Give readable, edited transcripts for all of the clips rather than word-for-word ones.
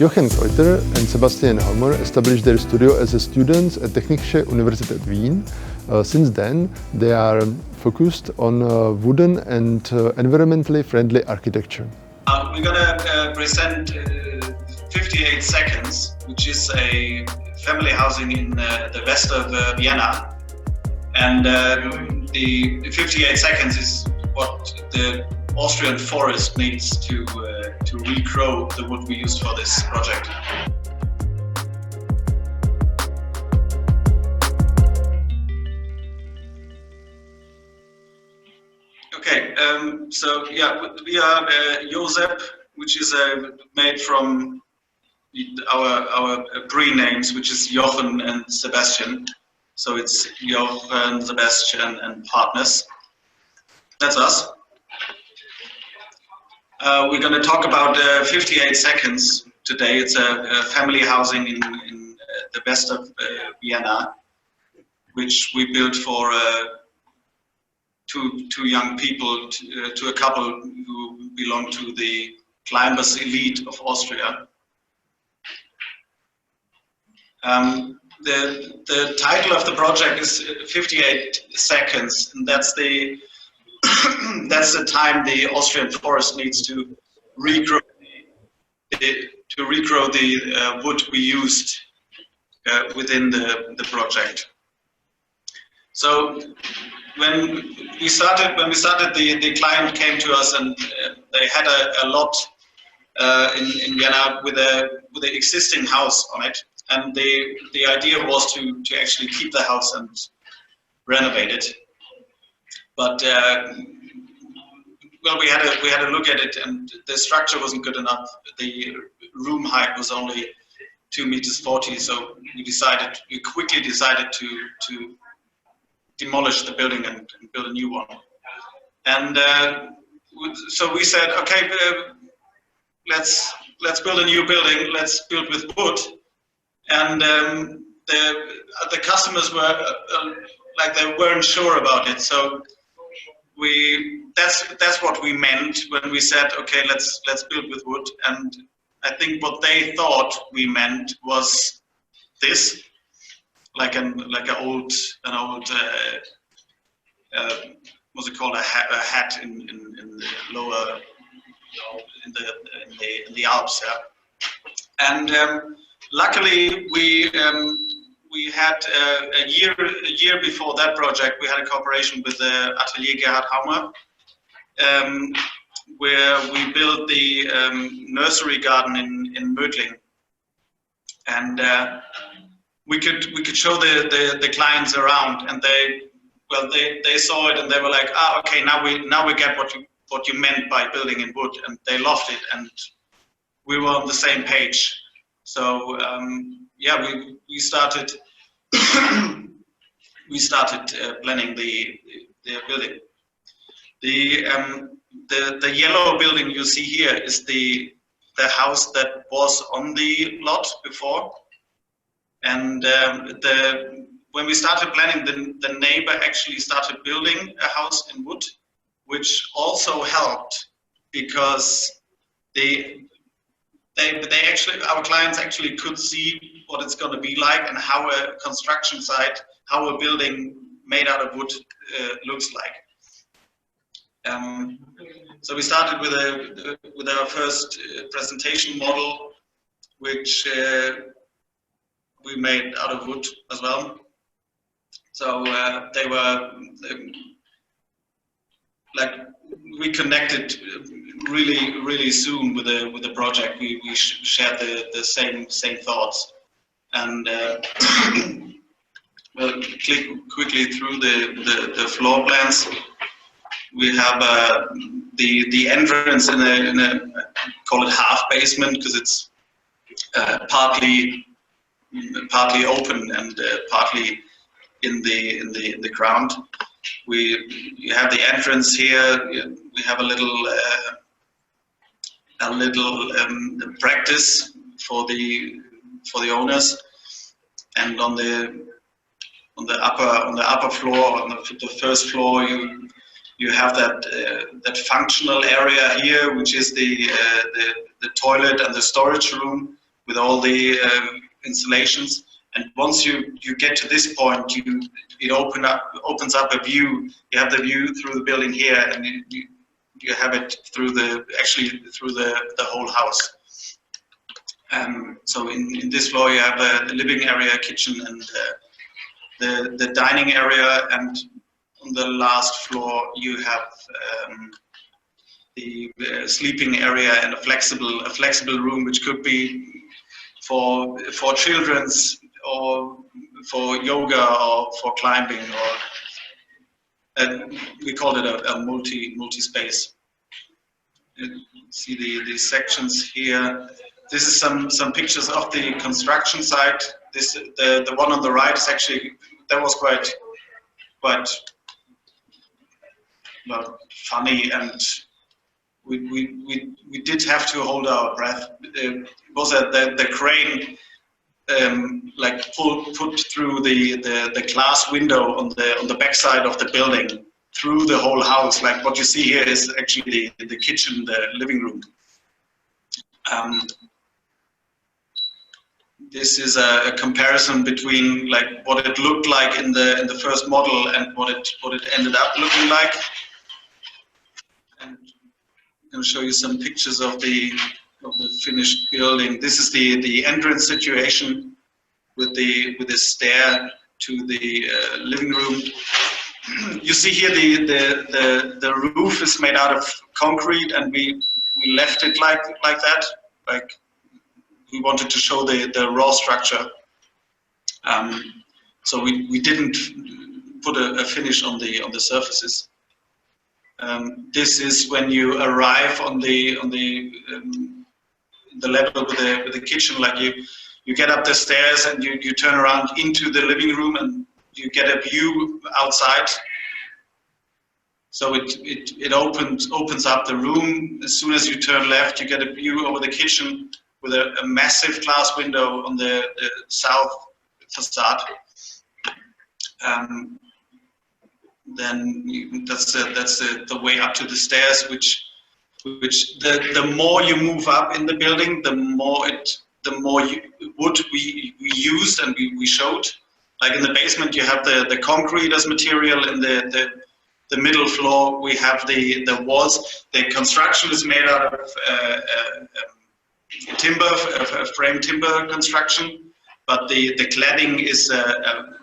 Jochen Kreuter and Sebastian Halmer established their studio as students at Technische Universität Wien. Since then, they are focused on wooden and environmentally friendly architecture. We're going to present 58 Seconds, which is a family housing in the west of Vienna. And the 58 Seconds is what the Austrian forest needs to regrow the wood we used for this project. Okay, so yeah, we are Josep, which is made from our pre-names, which is Jochen and Sebastian. So it's Jochen, Sebastian, and partners. That's us. We're going to talk about 58 Seconds today. It's a family housing in the west of Vienna, which we built for two young people, to a couple who belong to the climbers elite of Austria. The title of the project is 58 Seconds, and that's the that's the time the Austrian forest needs to regrow the wood we used within the project. So when we started, the client came to us, and they had a lot in Vienna with a existing house on it, and the idea was to actually keep the house and renovate it. But well, we had a look at it, and the structure wasn't good enough. The room height was only 2.40 meters, so we quickly decided to demolish the building and build a new one. And so we said, okay, let's build a new building. Let's build with wood. And the customers were like, they weren't sure about it. So that's what we meant when we said, okay, let's build with wood. And I think what they thought we meant was this, like an old what's it called, a hat in the lower, in the Alps, yeah. And luckily we had a year before that project, we had a cooperation with the Atelier Gerhard Haumer, where we built the nursery garden in Mödling, and we could show the clients around, and they saw it, and they were like, okay, now we get what you meant by building in wood, and they loved it, and we were on the same page. So yeah, we started planning the building. The yellow building you see here is the house that was on the lot before, and when we started planning, the neighbor actually started building a house in wood, which also helped because our clients actually could see what it's going to be like, and how a construction site, how a building made out of wood looks like. So we started with our first presentation model, which we made out of wood as well. So they were like, we connected really soon with the project. We shared the same thoughts, and we'll click quickly through the floor plans. We have the entrance in a call it half basement, because it's partly open and partly in the ground. You have the entrance here. We have a little practice for the owners, and on the upper floor, on the first floor, you have that functional area here, which is the toilet and the storage room, with all the installations. And once you get to this point, it opens up a view. You have the view through the building here, and you have it through the whole house. So in this floor you have a living area, kitchen, and the dining area, and on the last floor you have the sleeping area and a flexible room, which could be for children's, or for yoga, or for climbing, or we call it a multi space. See the sections here. This is some pictures of the construction site. This the one on the right is actually, that was quite well, funny, and we did have to hold our breath. It was the crane like put through the glass window on the back side of the building, through the whole house. Like what you see here is actually the kitchen, the living room. This is a comparison between like what it looked like in the first model and what it ended up looking like. And I'm going to show you some pictures of the finished building. This is the entrance situation with the stair to the living room. You see here the roof is made out of concrete, and we left it like that. Like we wanted to show the raw structure. So we didn't put a finish on the surfaces. This is when you arrive on the level with the kitchen. Like you get up the stairs and you turn around into the living room, and you get a view outside. So it opens up the room. As soon as you turn left, you get a view over the kitchen with a massive glass window on the south facade. Then that's the way up to the stairs, which the more you move up in the building, the more wood we used and we showed. Like in the basement, you have the concrete as material. In the middle floor, we have the walls. The construction is made out of timber, frame timber construction, but the cladding is a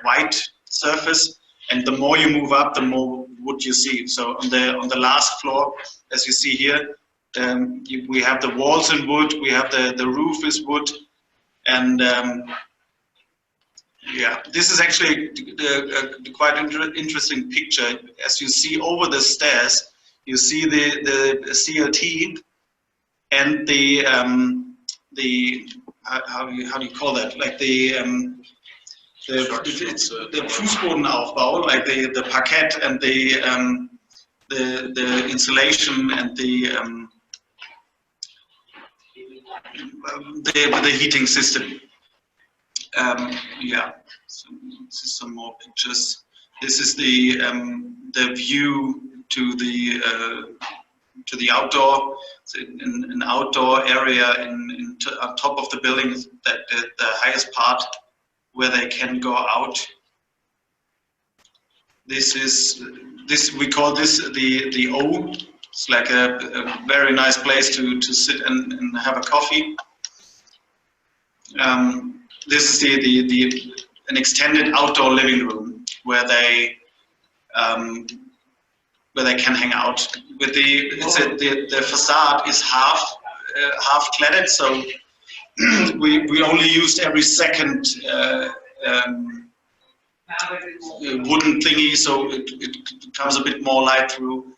white surface. And the more you move up, the more wood you see. So on the last floor, as you see here, we have the walls in wood. We have the roof is wood, and yeah, this is actually the quite interesting picture. As you see over the stairs, you see the CLT and the how do you call that? Like it's the Fußbodenaufbau, like the parquet and the insulation and the heating system. Yeah, so this is some more pictures. This is the view to the outdoor. It's an outdoor area on top of the building, that the highest part where they can go out. We call this the O. It's like a very nice place to sit and have a coffee. This is an extended outdoor living room where they can hang out. With the facade is half cladded, so we only used every second wooden thingy, so it comes a bit more light through.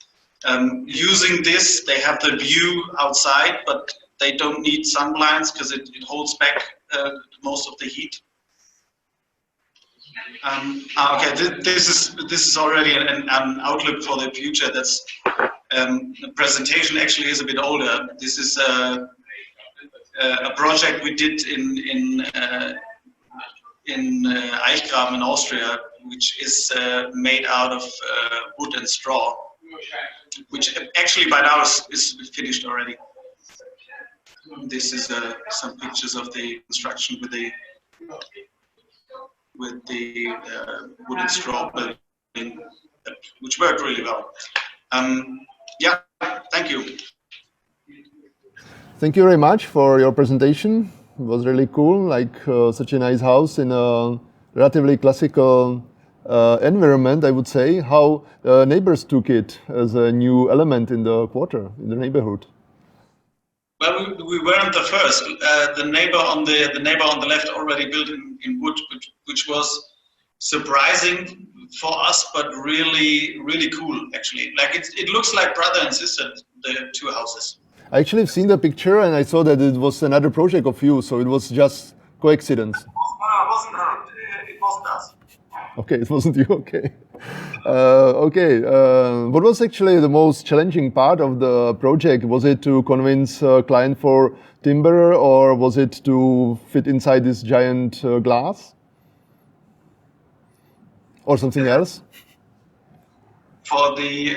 Using this, they have the view outside, but they don't need sun blinds because it holds back most of the heat. Okay, this is already an outlook for the future. That's the presentation actually is a bit older. This is a project we did in Eichgraben in Austria, which is made out of wood and straw, which actually by now is finished already. this is some pictures of the construction with the wooden straw building, which worked really well. Yeah, thank you. Thank you very much for your presentation. It was really cool, like such a nice house in a relatively classical environment, I would say. How neighbors took it as a new element in the quarter, in the neighborhood. Well, we weren't the first. The neighbor on the left already built in wood, which was surprising for us, but really cool actually. Like it looks like brother and sister, the two houses. I actually have seen the picture and I saw that it was another project of you, so it was just coincidence. No, it wasn't her. It wasn't us. Okay, it wasn't you. Okay. What was actually the most challenging part of the project? Was it to convince a client for timber, or was it to fit inside this giant glass, or something else? For the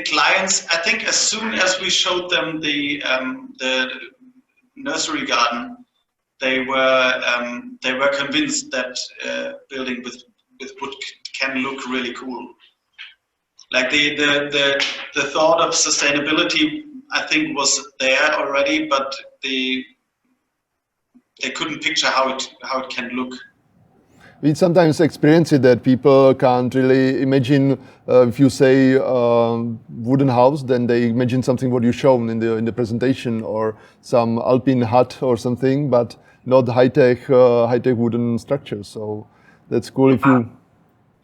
clients, I think as soon as we showed them the nursery garden, they were convinced that building with wood can look really cool. Like the thought of sustainability, I think, was there already, but they couldn't picture how it can look. We sometimes experience it that people can't really imagine. If you say wooden house, then they imagine something what you shown in the presentation, or some alpine hut or something, but not high tech wooden structures. So that's cool if you.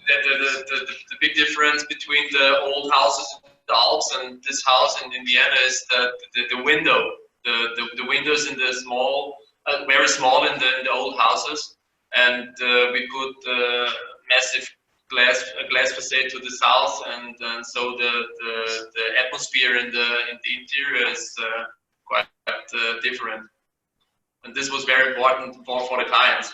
The big difference between the old houses in the Alps and this house in Vienna is the window. The windows in the small, very small in the old houses. And we put massive glass facade to the south, and so the atmosphere in the interior is quite different. And this was very important for the clients.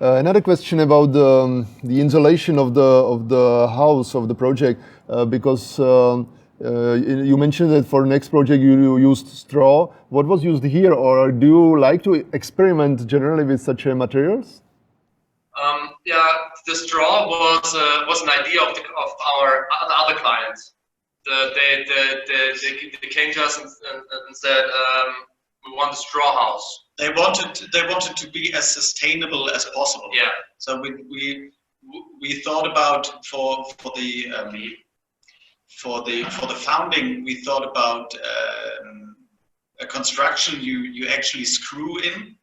Another question about the insulation of the house, of the project, because you mentioned that for the next project you used straw. What was used here, or do you like to experiment generally with such materials? Yeah, the straw was an idea of our other clients. They came to us and said, we want a straw house. They wanted to be as sustainable as possible. Yeah. So we thought about for the founding, we thought about a construction you actually screw in,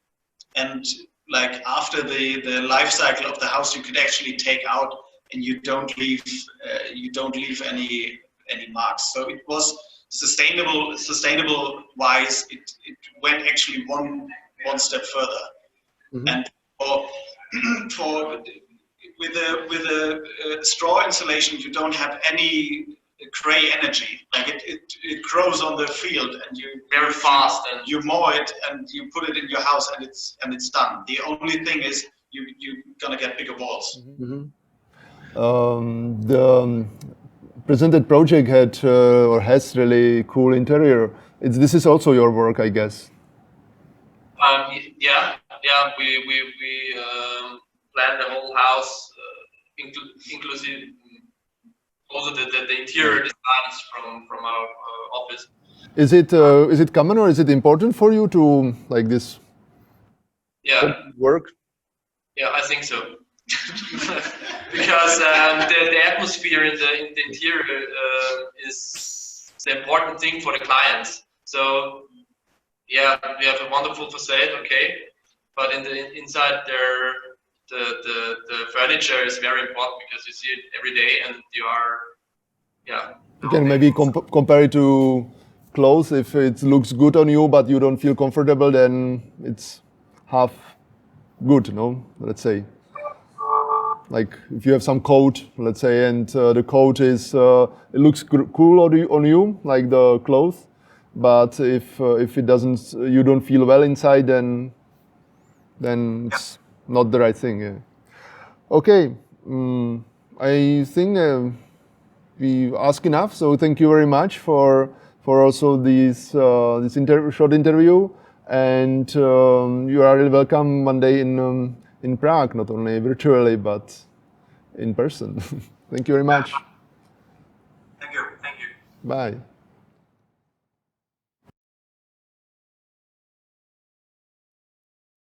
and like after the life cycle of the house, you could actually take out, and you don't leave any marks. So it was sustainable wise. It went actually one step further. Mm-hmm. And with a straw insulation, you don't have any gray energy. Like it grows on the field, and you very fast, and you mow it, and you put it in your house, and it's done. The only thing is you're gonna get bigger walls. Mm-hmm. The presented project had or has really cool interior. This is also your work, I guess. Yeah. We planned the whole house, inclusive also the interior designs from our office. Is it common, or is it important for you to like this? Yeah. Work. Yeah, I think so. Because the atmosphere in the interior is the important thing for the clients. So yeah, we have a wonderful facade, okay, but in the inside there, the furniture is very important because you see it every day, and you are, yeah. You can maybe compare it to clothes. If it looks good on you, but you don't feel comfortable, then it's half good, no? Let's say. Like if you have some coat, let's say, and the coat is it looks cool on you, like the clothes, but if it doesn't, you don't feel well inside, then it's not the right thing. Yeah. Okay, I think we asked enough. So thank you very much for for also this short interview. And you are really welcome one day in Prague, not only virtually but in person. Thank you very much. Thank you. Thank you. Bye.